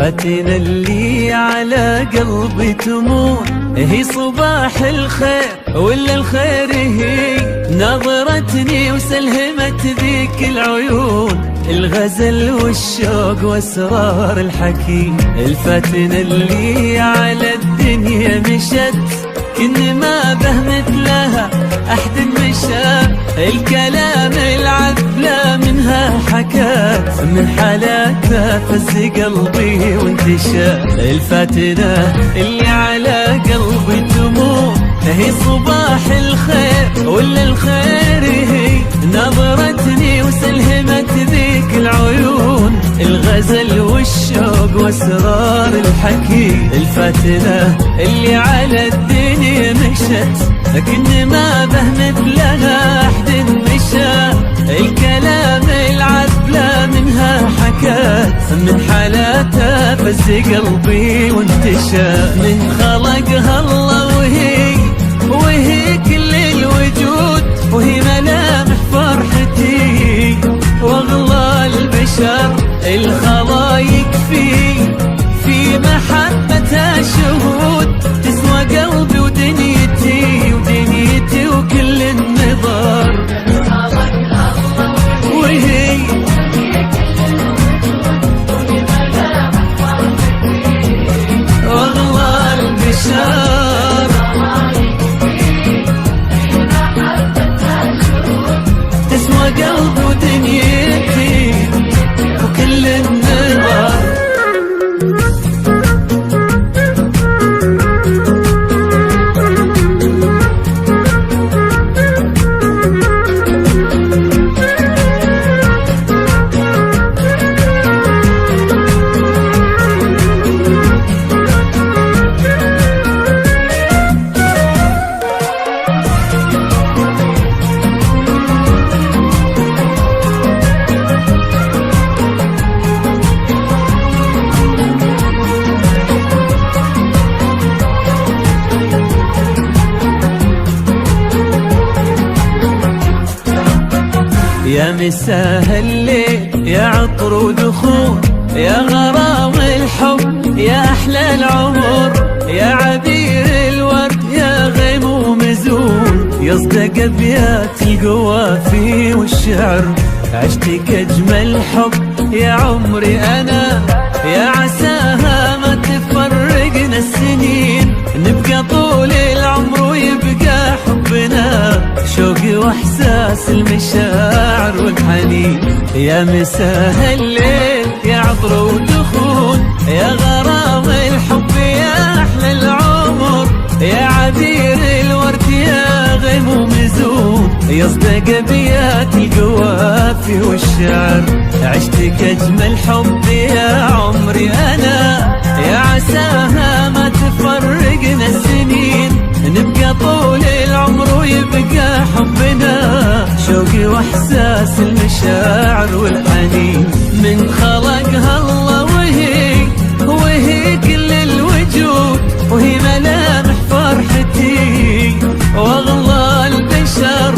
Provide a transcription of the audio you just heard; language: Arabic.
الفاتنة اللي على قلبي تمور هي صباح الخير ولا الخير هي نظرتني وسلهمت ذيك العيون الغزل والشوق واسرار الحكي. الفاتنة اللي على الدنيا مشت كن ما به مثلها أحد مشى الكلام العذبة منها حكات من حالاتها فز قلبي وانتشى. الفاتنة اللي على قلبي تمور هي صباح الخير ولا الخير هي نظرتني وسلهمت ذيك العيون الغزل والشوق واسرار الحكي. الفاتنة اللي على الدنيا مشت لكن ما به مثلها أحد مشى الكلام العذبة منها حكات من حالاتها فز قلبي وانتشى. من خلقها الله وهي كل الوجود وهي ملامح فرحتي واغلى البشر الخلايق في محبتها شهود تسوى قلبي ودنيتي وكل النظر وهي واغلى البشر تسوى قلبي ودنيتي وكل النظر. يا مساء الليل يا عطر ودخول يا غرام الحب يا أحلى العمر يا عبير الورد يا غيم ومزون يصدق أبيات القوافي والشعر عشتك أجمل حب يا عمري أنا يا عساها ما تفرقنا السنين نبقى طول العمر ويبقى حبنا شوقي واحساس المشاعر والحنين. يا مساء الليل يا عطر ودخول يا غرام الحب يا احلى العمر يا عبير الورد يا غيم ومزون يصدق ابيات القوافي والشعر عشتك اجمل حب يا عمري انا يا عساها ما تفرقنا السنين نبقى طول العمر ويبقى حبنا شوقي واحساس المشاعر والحنين. من خلقها الله وهي كل الوجود وهي ملامح فرحتي واغلى البشر